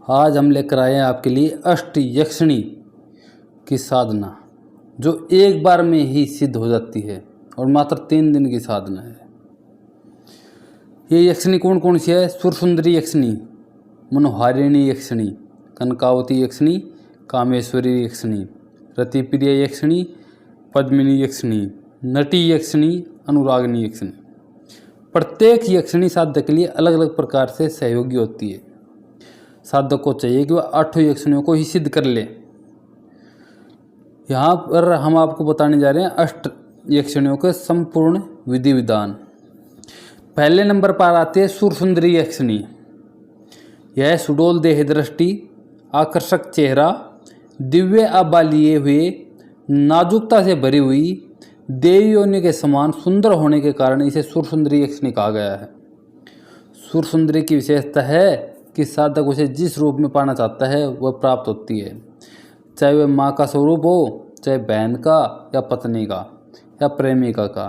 आज हम लेकर आए हैं आपके लिए अष्ट यक्षिणी की साधना, जो एक बार में ही सिद्ध हो जाती है और मात्र 3 दिन की साधना है। ये यक्षिणी कौन कौन सी है? सुरसुंदरी यक्षिणी, मनोहारिणी यक्षिणी, कनकावती यक्षिणी, कामेश्वरी यक्षिणी, रतिप्रिय यक्षिणी, पद्मिनी यक्षिणी, नटी यक्षिणी, अनुरागिनी यक्षिणी। प्रत्येक यक्षिणी साधक के लिए अलग अलग प्रकार से सहयोगी होती है। साधक को चाहिए कि वह 8 यक्षिणियों को ही सिद्ध कर ले। यहाँ पर हम आपको बताने जा रहे हैं अष्ट यक्षिणियों के संपूर्ण विधि विधान। पहले नंबर पर आती है सुरसुंदरी यक्षिणी। यह सुडोल देह दृष्टि, आकर्षक चेहरा, दिव्य आभा लिए हुए, नाजुकता से भरी हुई, देवी योनि के समान सुंदर होने के कारण इसे सुरसुंदरी यक्षिणी कहा गया है। सुरसुंदरी की विशेषता है कि साधक उसे जिस रूप में पाना चाहता है वह प्राप्त होती है, चाहे वह माँ का स्वरूप हो, चाहे बहन का या पत्नी का या प्रेमिका का।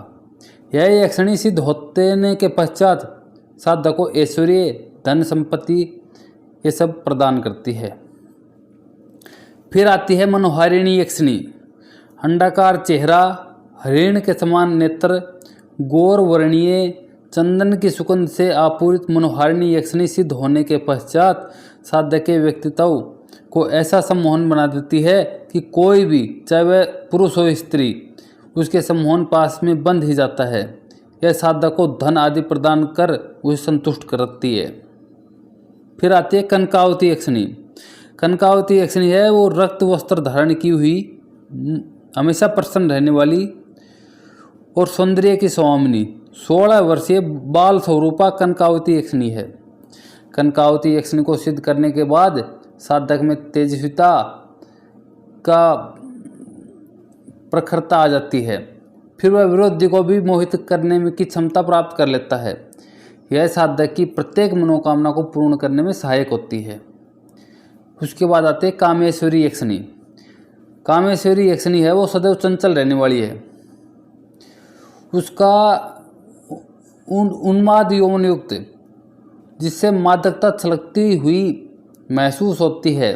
यह यक्षिणी सिद्ध होने के पश्चात साधक को ऐश्वर्य, धन संपत्ति ये सब प्रदान करती है। फिर आती है मनोहारिणी यक्षिणी। अंडाकार चेहरा, हरिण के समान नेत्र, गौर वर्णीय, चंदन की सुगंध से आपूरित मनोहारिणी यक्षिणी सिद्ध होने के पश्चात साधक के व्यक्तित्व को ऐसा सम्मोहन बना देती है कि कोई भी, चाहे वह पुरुष हो स्त्री, उसके सम्मोहन पास में बंध ही जाता है। यह साधक को धन आदि प्रदान कर उसे संतुष्ट करती है। फिर आती है कनकावती यक्षिणी। कनकावती यक्षिणी है वो रक्त वस्त्र धारण की हुई, हमेशा प्रसन्न रहने वाली और सौंदर्य की स्वामिनी 16 वर्षीय बाल स्वरूपा कनकावती यक्षिणी है। कनकावती यक्षिणी को सिद्ध करने के बाद साधक में तेजस्विता का प्रखरता आ जाती है। फिर वह विरोधी को भी मोहित करने में की क्षमता प्राप्त कर लेता है। यह साधक की प्रत्येक मनोकामना को पूर्ण करने में सहायक होती है। उसके बाद आते हैं कामेश्वरी यक्षिणी। कामेश्वरी यक्षिणी है वो सदैव चंचल रहने वाली है। उसका उन्माद यौवन युक्त, जिससे मादकता छलकती हुई महसूस होती है,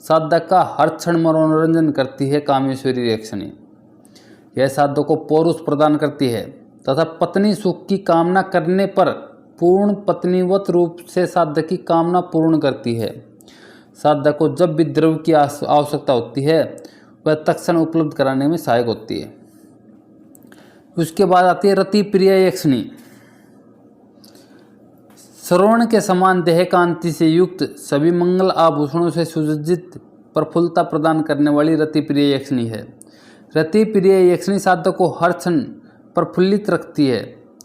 साधक का हर क्षण मनोरंजन करती है कामेश्वरी यक्षिणी। यह साधक को पौरुष प्रदान करती है तथा पत्नी सुख की कामना करने पर पूर्ण पत्नीवत रूप से साधक की कामना पूर्ण करती है। साधक को जब भी द्रव्य की आवश्यकता होती है वह तत्क्षण उपलब्ध कराने में सहायक होती है। उसके बाद आती है रतिप्रिय यक्षिणी। श्रवण के समान देह कांति से युक्त, सभी मंगल आभूषणों से सुसज्जित, प्रफुल्लता प्रदान करने वाली रतिप्रिय यक्षिणी है। रतिप्रिय यक्षिणी साधक को हर क्षण प्रफुल्लित रखती है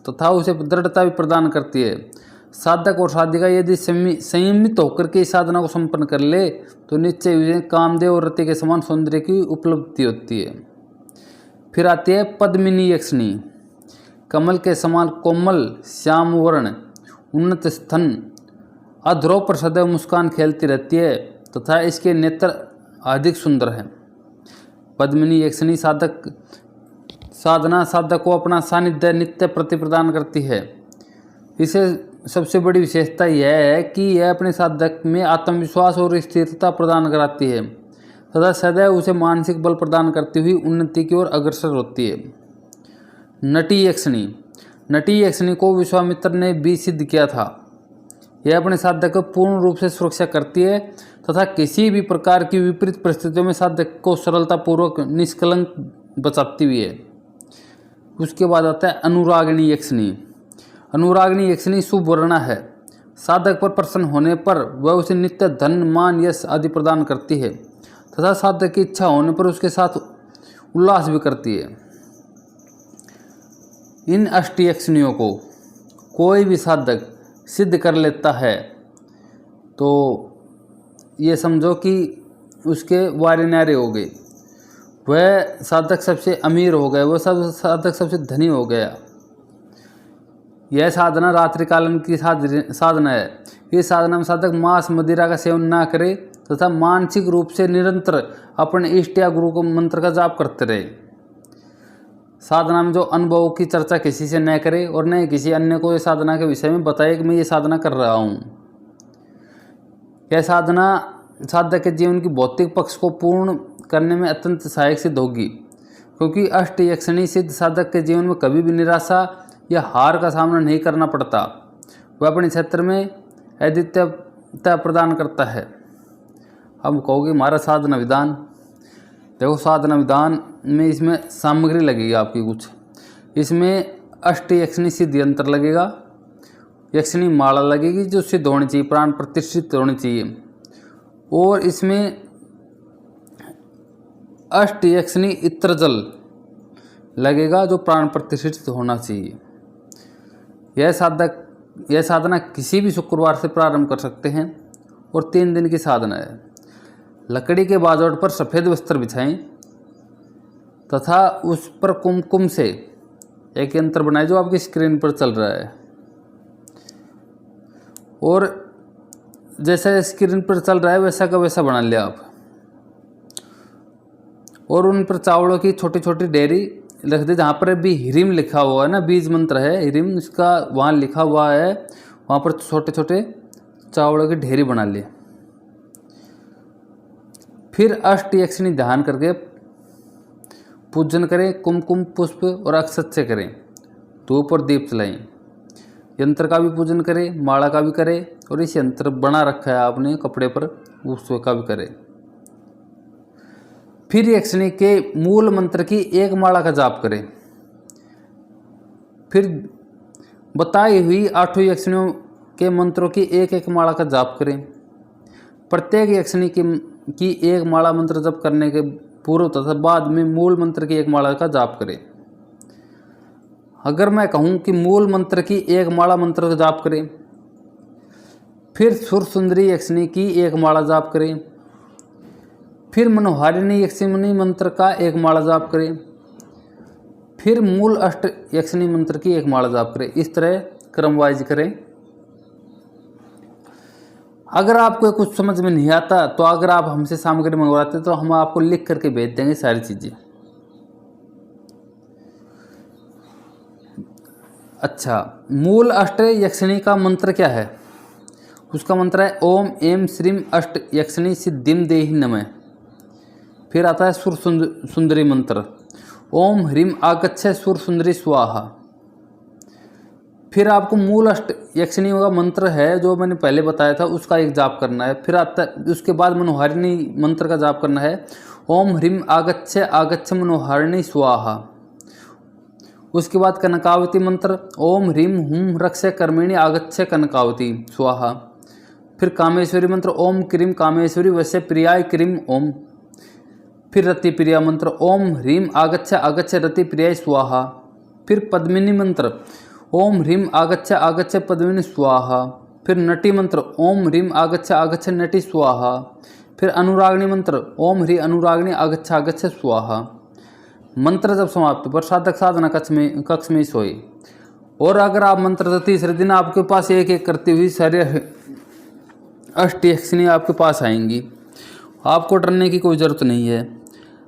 तथा उसे दृढ़ता भी प्रदान करती है। साधक और साधिका यदि संयमित होकर के इस साधना को संपन्न कर ले तो निश्चय उसे कामदेव और रति के समान सौंदर्य की उपलब्धि होती है। फिर आती है पद्मिनी यक्षिणी। कमल के समान कोमल, श्याम वर्ण, उन्नत स्तन, अधरों पर सदैव मुस्कान खेलती रहती है तथा इसके नेत्र अधिक सुंदर हैं। पद्मिनी यक्षिणी साधना साधक को अपना सानिध्य नित्य प्रति प्रदान करती है। इसे सबसे बड़ी विशेषता यह है कि यह अपने साधक में आत्मविश्वास और स्थिरता प्रदान कराती है तथा सदैव उसे मानसिक बल प्रदान करती हुई उन्नति की ओर अग्रसर होती है। नटी यक्षिणी। नटी यक्षिणी को विश्वामित्र ने भी सिद्ध किया था। यह अपने साधक को पूर्ण रूप से सुरक्षा करती है तथा किसी भी प्रकार की विपरीत परिस्थितियों में साधक को सरलतापूर्वक निष्कलंक बचाती हुई है। उसके बाद आता है अनुरागिणी यक्षिणी। अनुरागिणी यक्षिणी शुभ वर्णा है। साधक पर प्रसन्न होने पर वह उसे नित्य धन, मान, यश आदि प्रदान करती है तथा साधक की इच्छा होने पर उसके साथ उल्लास भी करती है। इन अष्ट यक्षिणियों को कोई भी साधक सिद्ध कर लेता है तो ये समझो कि उसके वारे न्यारे हो गए, वह साधक सबसे अमीर हो गया, वह साधक सबसे धनी हो गया। यह साधना रात्रिकालन की साधना है। इस साधना में साधक मांस मदिरा का सेवन ना करे तथा मानसिक रूप से निरंतर अपने इष्ट या गुरु को मंत्र का जाप करते रहे। साधना में जो अनुभव की चर्चा किसी से न करे और न किसी अन्य को इस साधना के विषय में बताए कि मैं ये साधना कर रहा हूँ। यह साधना साधक के जीवन की भौतिक पक्ष को पूर्ण करने में अत्यंत सहायक सिद्ध होगी, क्योंकि अष्ट यक्षिणी सिद्ध साधक के जीवन में कभी भी निराशा या हार का सामना नहीं करना पड़ता। वह अपने क्षेत्र में अद्वितीयता प्रदान करता है। हम कहोगे हमारा साधना विधान, देखो साधना विधान में इसमें सामग्री लगेगी आपकी कुछ, इसमें अष्ट यक्षिणी सिद्ध यंत्र लगेगा, यक्षिणी माला लगेगी जो सिद्ध होनी चाहिए, प्राण प्रतिष्ठित होनी चाहिए, और इसमें अष्ट यक्षिणी इत्र जल लगेगा जो प्राण प्रतिष्ठित होना चाहिए। यह साधना किसी भी शुक्रवार से प्रारंभ कर सकते हैं और 3 दिन की साधना है। लकड़ी के बाजोट पर सफ़ेद वस्त्र बिछाएं तथा उस पर कुमकुम से एक यंत्र बनाएं जो आपकी स्क्रीन पर चल रहा है, और जैसा स्क्रीन पर चल रहा है वैसा का वैसा बना लिया आप, और उन पर चावलों की छोटी छोटी डेयरी रख दे। जहाँ पर भी हिरिम लिखा हुआ है ना, बीज मंत्र है हिरिम, इसका वहाँ लिखा हुआ है, वहाँ पर छोटे छोटे चावलों की ढेरी बना लिए। फिर अष्ट यक्षिणी ध्यान करके पूजन करें, कुमकुम पुष्प और अक्षत से करें, धूप और दीप जलाएं। यंत्र का भी पूजन करें, माला का भी करें, और इस यंत्र बना रखा है आपने कपड़े पर उसका भी करें। फिर यक्षिणी के मूल मंत्र की एक माला का जाप करें। फिर बताई हुई 8 यक्षिणियों के मंत्रों की एक एक माला का जाप करें। प्रत्येक यक्षिणी की एक माला मंत्र जप करने के पूर्व तथा बाद में मूल मंत्र की एक माला का जाप करें। अगर मैं कहूँ कि मूल मंत्र की एक माला मंत्र का जाप करें, फिर सुर सुंदरी यक्षिणी की एक माला जाप करें, फिर मनोहारिणी यक्षिणी मंत्र का एक माला जाप करें, फिर मूल अष्ट यक्षिणी मंत्र की एक माला जाप करें। इस तरह क्रमवाइज करें। अगर आपको कुछ समझ में नहीं आता तो अगर आप हमसे सामग्री मंगवाते तो हम आपको लिख करके भेज देंगे सारी चीज़ें। अच्छा, मूल अष्ट यक्षिणी का मंत्र क्या है? उसका मंत्र है ओम एम श्रीम अष्ट यक्षिणी सिद्धिम देहि नमः। फिर आता है सुर सुंदरी मंत्र, ओम ह्रीम आगच्छ सुर सुंदरी स्वाहा। फिर आपको मूल अष्ट यक्षिणी का मंत्र है जो मैंने पहले बताया था, उसका एक जाप करना है। फिर आता उसके बाद मनोहारिणी मंत्र का जाप करना है, ओम ह्रीम आगच्छ आगच्छ मनोहारिणी स्वाहा। उसके बाद कनकावती मंत्र, ओम ह्रीम हुम रक्ष कर्मिणी आगच्छ कनकावती स्वाहा। फिर कामेश्वरी मंत्र, ओम क्रीम कामेश्वरी वैसे प्रियाय क्रीम ओम। फिर रति प्रिया मंत्र, ओम ह्रीम आगच्छ आगच्छ रति प्रियाय स्वाहा। फिर पद्मिनी मंत्र, ओम ह्रीम आगच्छ आगच्छ पद्मिनी स्वाहा। फिर नटी मंत्र, ओम ह्रीम आगच्छ आगच्छ नटी स्वाहा। फिर अनुरागणी मंत्र, ओम ह्री अनुरागणी आगच्छ आगच्छ स्वाहा। मंत्र जब समाप्त पर साधक साधना कक्ष में सोए। और अगर आप मंत्र तीसरे दिन आपके पास एक एक करती हुई सारे अष्ट यक्षिणी आपके पास आएंगी, आपको डरने की कोई ज़रूरत नहीं है।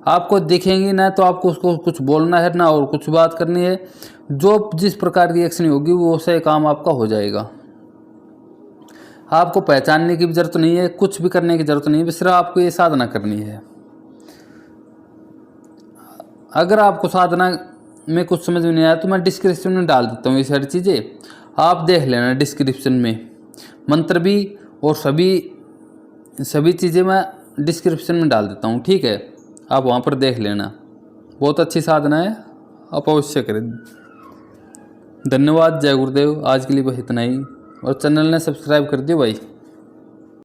आपको दिखेंगी ना तो आपको उसको कुछ बोलना है ना और कुछ बात करनी है। जो जिस प्रकार की यक्षिणी होगी वो सही काम आपका हो जाएगा। आपको पहचानने की भी जरूरत नहीं है, कुछ भी करने की जरूरत नहीं है, सिर्फ आपको ये साधना करनी है। अगर आपको साधना में कुछ समझ में नहीं आया तो मैं डिस्क्रिप्शन में डाल देता हूँ ये सारी चीज़ें, आप देख लेना डिस्क्रिप्शन में। मंत्र भी और सभी चीज़ें मैं डिस्क्रिप्शन में डाल देता हूँ, ठीक है, आप वहाँ पर देख लेना। बहुत अच्छी साधना है, आप अवश्य करें। धन्यवाद, जय गुरुदेव। आज के लिए बस इतना ही, और चैनल ने सब्सक्राइब कर दियो भाई।